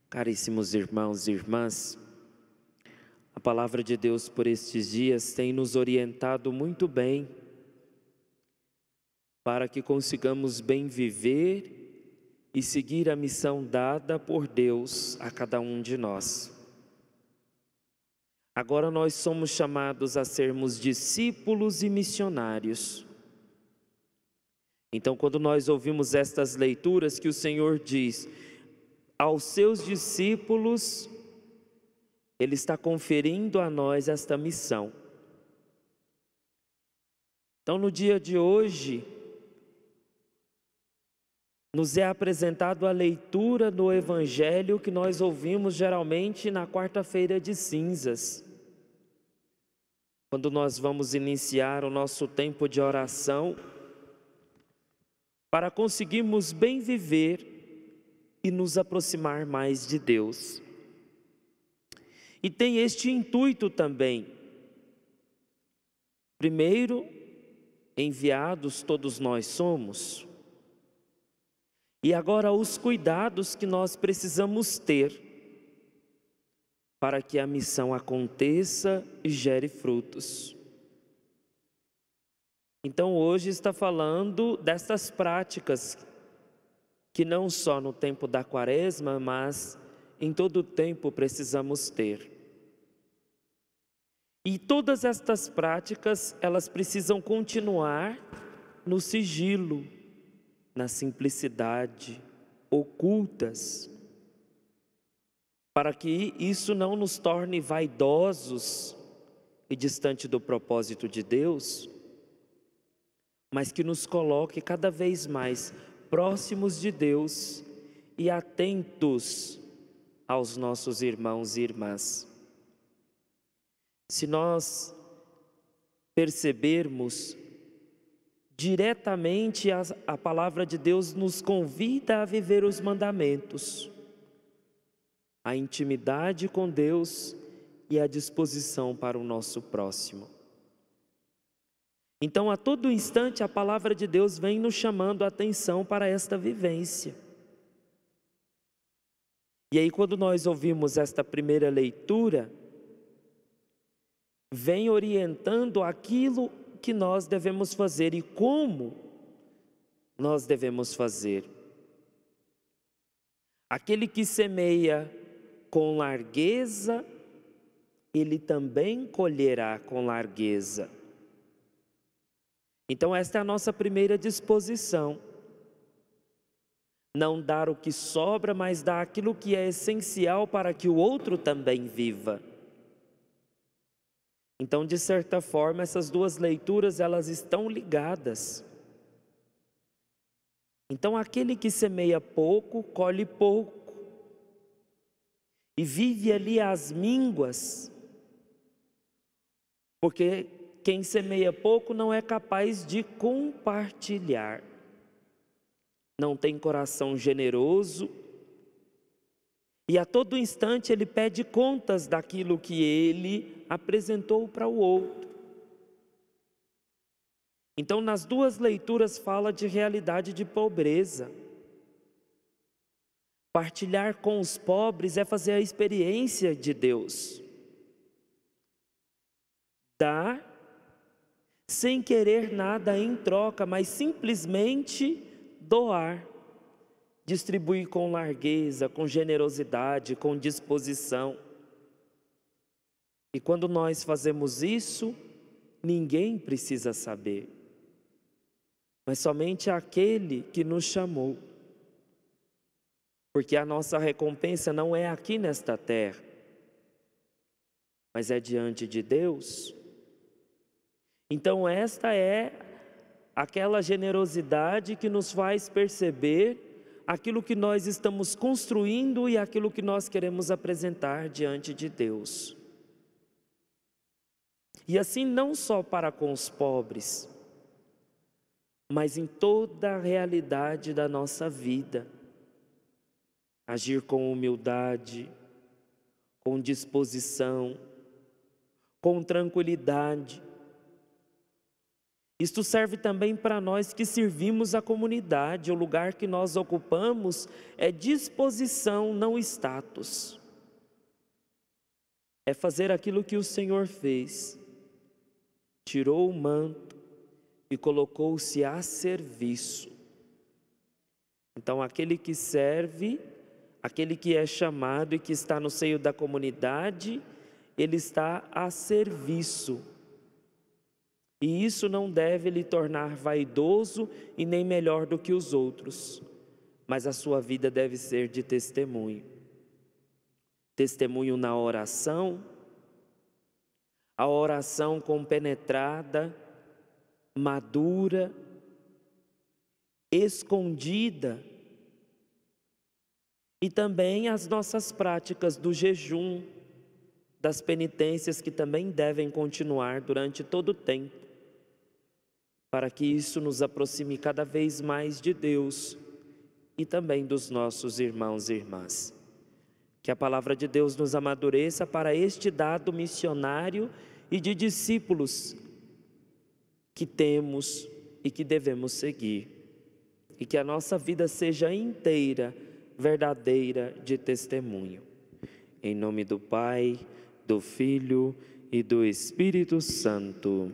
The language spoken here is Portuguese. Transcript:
Caríssimos irmãos e irmãs, a palavra de Deus por estes dias tem nos orientado muito bem para que consigamos bem viver e seguir a missão dada por Deus a cada um de nós. Agora nós somos chamados a sermos discípulos e missionários. Então, quando nós ouvimos estas leituras que o Senhor diz aos seus discípulos, Ele está conferindo a nós esta missão. Então, no dia de hoje, nos é apresentado a leitura do Evangelho que nós ouvimos geralmente na quarta-feira de cinzas, quando nós vamos iniciar o nosso tempo de oração, para conseguirmos bem viver e nos aproximar mais de Deus. E tem este intuito também. Primeiro, enviados todos nós somos. E agora os cuidados que nós precisamos ter para que a missão aconteça e gere frutos. Então hoje está falando dessas práticas que não só no tempo da quaresma, mas em todo o tempo precisamos ter. E todas estas práticas, elas precisam continuar no sigilo, na simplicidade, ocultas, para que isso não nos torne vaidosos e distante do propósito de Deus, mas que nos coloque cada vez mais próximos de Deus e atentos aos nossos irmãos e irmãs. Se nós percebermos, diretamente a palavra de Deus nos convida a viver os mandamentos, a intimidade com Deus e a disposição para o nosso próximo. Então, a todo instante, a palavra de Deus vem nos chamando a atenção para esta vivência. E aí, quando nós ouvimos esta primeira leitura, vem orientando aquilo que nós devemos fazer e como nós devemos fazer. Aquele que semeia com largueza, ele também colherá com largueza. Então esta é a nossa primeira disposição. Não dar o que sobra, mas dar aquilo que é essencial para que o outro também viva. Então, de certa forma, essas duas leituras, elas estão ligadas. Então, aquele que semeia pouco, colhe pouco. E vive ali às mínguas. Porque quem semeia pouco não é capaz de compartilhar. Não tem coração generoso. E a todo instante ele pede contas daquilo que ele apresentou para o outro. Então, nas duas leituras fala de realidade de pobreza. Partilhar com os pobres é fazer a experiência de Deus. Dar sem querer nada em troca, mas simplesmente doar. Distribuir com largueza, com generosidade, com disposição. E quando nós fazemos isso, ninguém precisa saber, mas somente aquele que nos chamou. Porque a nossa recompensa não é aqui nesta terra, mas é diante de Deus. Então esta é aquela generosidade que nos faz perceber aquilo que nós estamos construindo e aquilo que nós queremos apresentar diante de Deus. E assim não só para com os pobres, mas em toda a realidade da nossa vida. Agir com humildade, com disposição, com tranquilidade. Isto serve também para nós que servimos a comunidade. O lugar que nós ocupamos é disposição, não status. É fazer aquilo que o Senhor fez. Tirou o manto e colocou-se a serviço. Então, aquele que serve, aquele que é chamado e que está no seio da comunidade, ele está a serviço. E isso não deve lhe tornar vaidoso e nem melhor do que os outros, mas a sua vida deve ser de testemunho. Testemunho na oração, a oração compenetrada, madura, escondida, e também as nossas práticas do jejum, das penitências que também devem continuar durante todo o tempo, para que isso nos aproxime cada vez mais de Deus e também dos nossos irmãos e irmãs. Que a palavra de Deus nos amadureça para este dado missionário e de discípulos que temos e que devemos seguir. E que a nossa vida seja inteira, verdadeira de testemunho. Em nome do Pai, do Filho e do Espírito Santo.